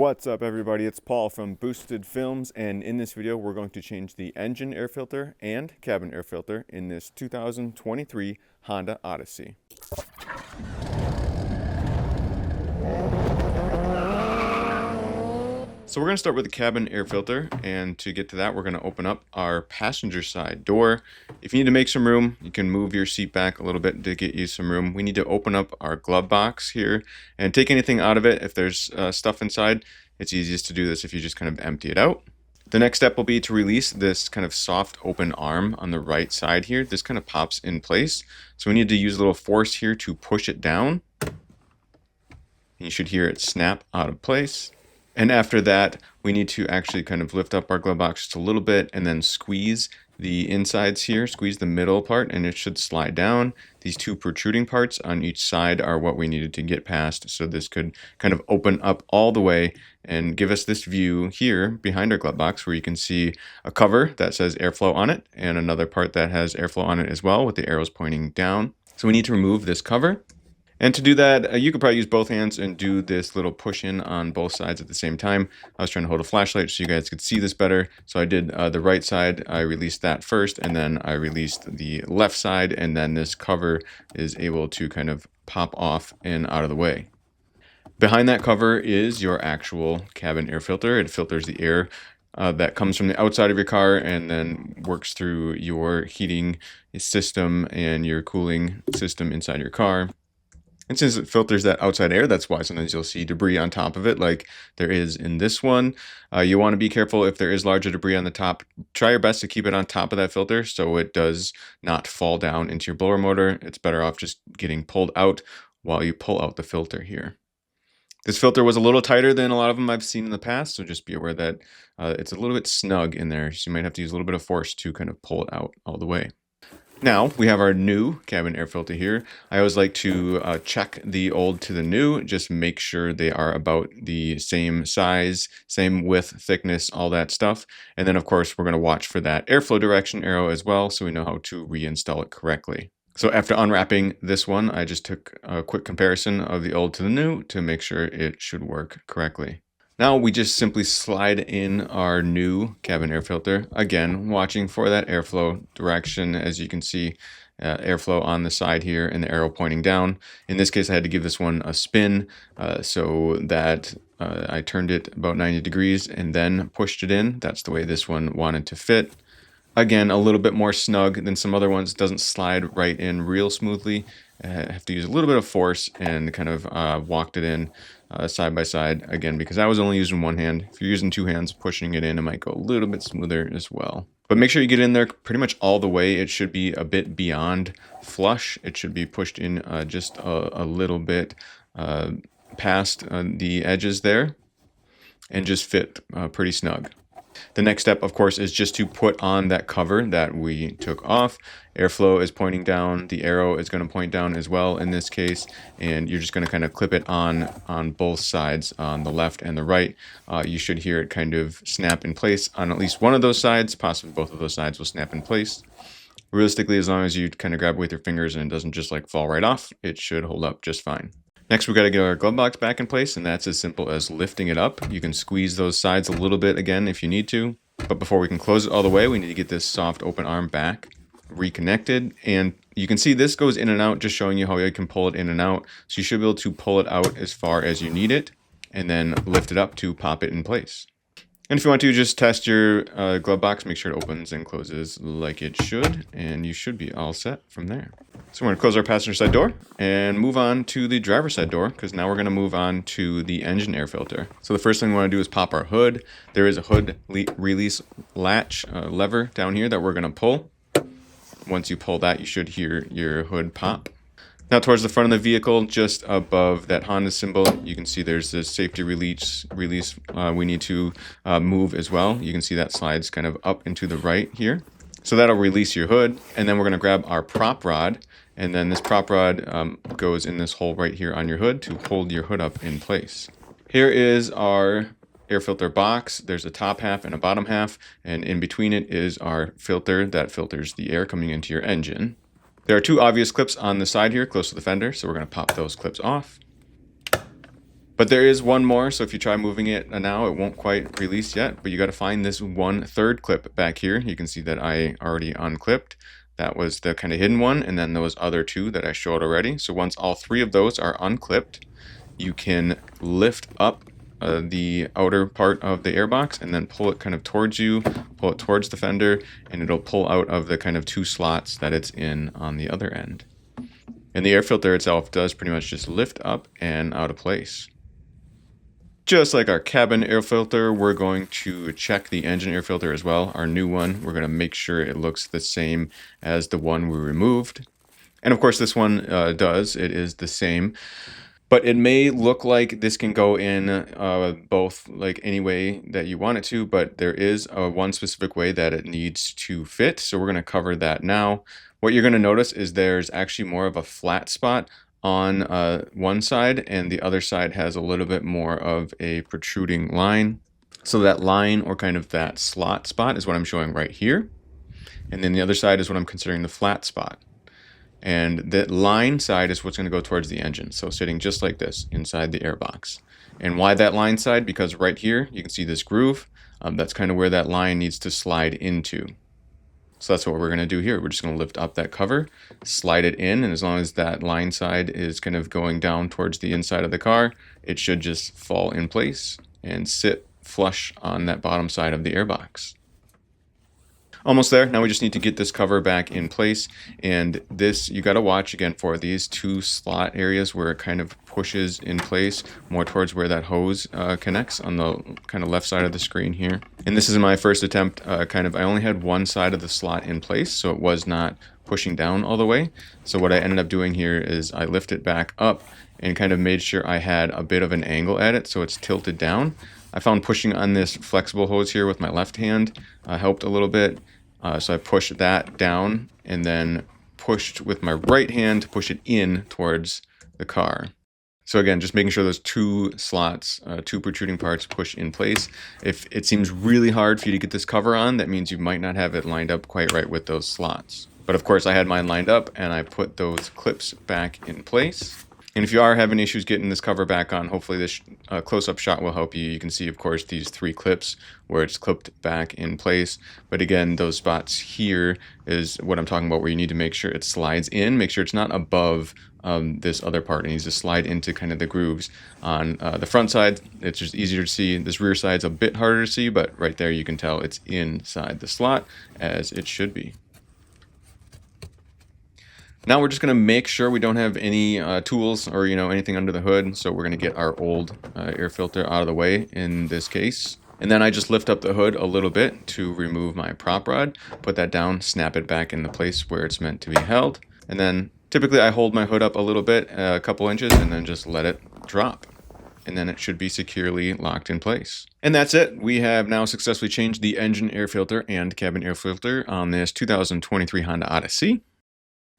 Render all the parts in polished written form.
What's up everybody, it's Paul from Boosted Films, and in this video we're going to change the engine air filter and cabin air filter in this 2023 Honda Odyssey. So we're going to start with the cabin air filter, and to get to that we're going to open up our passenger side door. If you need to make some room, you can move your seat back a little bit to get you some room. We need to open up our glove box here and take anything out of it. If there's stuff inside, it's easiest to do this if you just kind of empty it out. The next step will be to release this kind of soft open arm on the right side here. This kind of pops in place. So we need to use a little force here to push it down. You should hear it snap out of place. And after that, we need to actually kind of lift up our glove box just a little bit and then squeeze the insides here, squeeze the middle part, and it should slide down. These two protruding parts on each side are what we needed to get past, so this could kind of open up all the way and give us this view here behind our glove box where you can see a cover that says airflow on it and another part that has airflow on it as well with the arrows pointing down. So we need to remove this cover. And to do that, you could probably use both hands and do this little push in on both sides at the same time. I was trying to hold a flashlight so you guys could see this better. So I did the right side, I released that first, and then I released the left side, and then this cover is able to kind of pop off and out of the way. Behind that cover is your actual cabin air filter. It filters the air that comes from the outside of your car and then works through your heating system and your cooling system inside your car. And since it filters that outside air, that's why sometimes you'll see debris on top of it like there is in this one. You want to be careful if there is larger debris on the top. Try your best to keep it on top of that filter so it does not fall down into your blower motor. It's better off just getting pulled out while you pull out the filter here. This filter was a little tighter than a lot of them I've seen in the past, so just be aware that it's a little bit snug in there. So you might have to use a little bit of force to kind of pull it out all the way. Now we have our new cabin air filter here. I always like to check the old to the new, just make sure they are about the same size, same width, thickness, all that stuff. And then of course we're going to watch for that airflow direction arrow as well, so we know how to reinstall it correctly. So after unwrapping this one, I just took a quick comparison of the old to the new to make sure it should work correctly. Now we just simply slide in our new cabin air filter, again watching for that airflow direction. As you can see, airflow on the side here and the arrow pointing down. In this case I had to give this one a spin so that I turned it about 90 degrees and then pushed it in. That's the way this one wanted to fit. Again, a little bit more snug than some other ones. Doesn't slide right in real smoothly. I have to use a little bit of force and kind of walked it in side by side, again, because I was only using one hand. If you're using two hands, pushing it in, it might go a little bit smoother as well. But make sure you get in there pretty much all the way. It should be a bit beyond flush. It should be pushed in just a little bit past the edges there and just fit pretty snug. The next step, of course, is just to put on that cover that we took off. Airflow is pointing down. The arrow is going to point down as well in this case. And you're just going to kind of clip it on both sides, on the left and the right. You should hear it kind of snap in place on at least one of those sides. Possibly both of those sides will snap in place. Realistically, as long as you kind of grab it with your fingers and it doesn't just like fall right off, it should hold up just fine. Next, we've got to get our glove box back in place, and that's as simple as lifting it up. You can squeeze those sides a little bit again if you need to. But before we can close it all the way, we need to get this soft open arm back reconnected. And you can see this goes in and out, just showing you how you can pull it in and out. So you should be able to pull it out as far as you need it, and then lift it up to pop it in place. And if you want to, just test your glove box, make sure it opens and closes like it should, and you should be all set from there. So we're going to close our passenger side door and move on to the driver's side door, because now we're going to move on to the engine air filter. So the first thing we want to do is pop our hood. There is a hood release latch lever down here that we're going to pull. Once you pull that, you should hear your hood pop. Now towards the front of the vehicle, just above that Honda symbol, you can see there's this safety release we need to move as well. You can see that slides kind of up and to the right here. So that'll release your hood, and then we're going to grab our prop rod, and then this prop rod goes in this hole right here on your hood to hold your hood up in place. Here is our air filter box. There's a top half and a bottom half, and in between it is our filter that filters the air coming into your engine. There are two obvious clips on the side here close to the fender, so we're going to pop those clips off. But there is one more, so if you try moving it now, it won't quite release yet, but you got to find this 1/3 clip back here. You can see that I already unclipped. That was the kind of hidden one, and then those other two that I showed already. So once all three of those are unclipped, you can lift up the outer part of the airbox and then pull it kind of towards you, pull it towards the fender, and it'll pull out of the kind of two slots that it's in on the other end. And the air filter itself does pretty much just lift up and out of place. Just like our cabin air filter, we're going to check the engine air filter as well. Our new one, we're going to make sure it looks the same as the one we removed. And of course this one does, it is the same. But it may look like this can go in both like any way that you want it to, but there is one specific way that it needs to fit. So we're going to cover that now. What you're going to notice is there's actually more of a flat spot on one side, and the other side has a little bit more of a protruding line. So that line, or kind of that slot spot, is what I'm showing right here. And then the other side is what I'm considering the flat spot. And the line side is what's going to go towards the engine. So sitting just like this inside the airbox. And why that line side? Because right here, you can see this groove. That's kind of where that line needs to slide into. So that's what we're going to do here. We're just going to lift up that cover, slide it in, and as long as that line side is kind of going down towards the inside of the car, it should just fall in place and sit flush on that bottom side of the airbox. Almost there. Now we just need to get this cover back in place, and this, you got to watch again for these two slot areas where it kind of pushes in place more towards where that hose connects on the kind of left side of the screen here. And this is my first attempt. I only had one side of the slot in place, so it was not pushing down all the way. So what I ended up doing here is I lift it back up and kind of made sure I had a bit of an angle at it so it's tilted down. I found pushing on this flexible hose here with my left hand helped a little bit. So I pushed that down and then pushed with my right hand to push it in towards the car. So again, just making sure those two slots, two protruding parts push in place. If it seems really hard for you to get this cover on, that means you might not have it lined up quite right with those slots. But of course I had mine lined up and I put those clips back in place. And if you are having issues getting this cover back on, hopefully this close-up shot will help you. You can see, of course, these three clips where it's clipped back in place. But again, those spots here is what I'm talking about, where you need to make sure it slides in. Make sure it's not above this other part. It needs to slide into kind of the grooves. On the front side, it's just easier to see. This rear side's a bit harder to see, but right there you can tell it's inside the slot as it should be. Now we're just going to make sure we don't have any tools or anything under the hood. So we're going to get our old air filter out of the way in this case. And then I just lift up the hood a little bit to remove my prop rod, put that down, snap it back in the place where it's meant to be held. And then typically I hold my hood up a little bit, a couple inches, and then just let it drop. And then it should be securely locked in place. And that's it. We have now successfully changed the engine air filter and cabin air filter on this 2023 Honda Odyssey.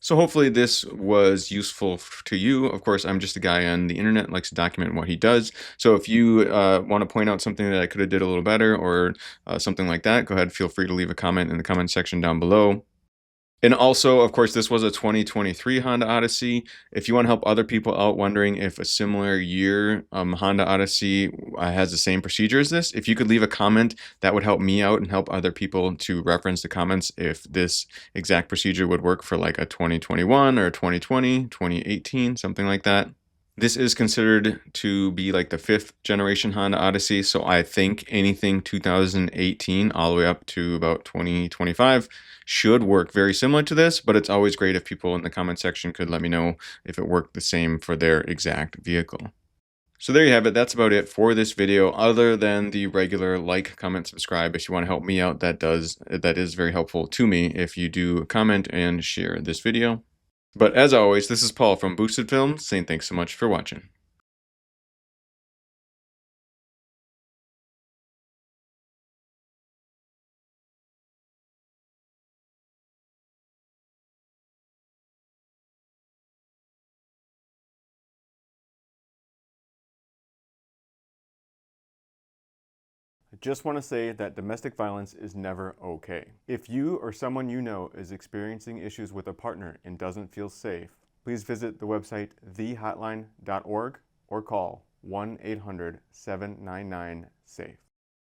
So hopefully this was useful to you. Of course, I'm just a guy on the internet, likes to document what he does. So if you want to point out something that I could have did a little better or something like that, go ahead, feel free to leave a comment in the comment section down below. And also, of course, this was a 2023 Honda Odyssey. If you want to help other people out wondering if a similar year Honda Odyssey has the same procedure as this, if you could leave a comment, that would help me out and help other people to reference the comments if this exact procedure would work for like a 2021 or 2020, 2018, something like that. This is considered to be like the 5th generation Honda Odyssey, so I think anything 2018 all the way up to about 2025 should work very similar to this, but it's always great if people in the comment section could let me know if it worked the same for their exact vehicle. So there you have it. That's about it for this video, other than the regular like, comment, subscribe. If you want to help me out, that is very helpful to me if you do comment and share this video. But as always, this is Paul from Boosted Films saying thanks so much for watching. I just want to say that domestic violence is never okay. If you or someone you know is experiencing issues with a partner and doesn't feel safe, please visit the website thehotline.org or call 1-800-799-SAFE.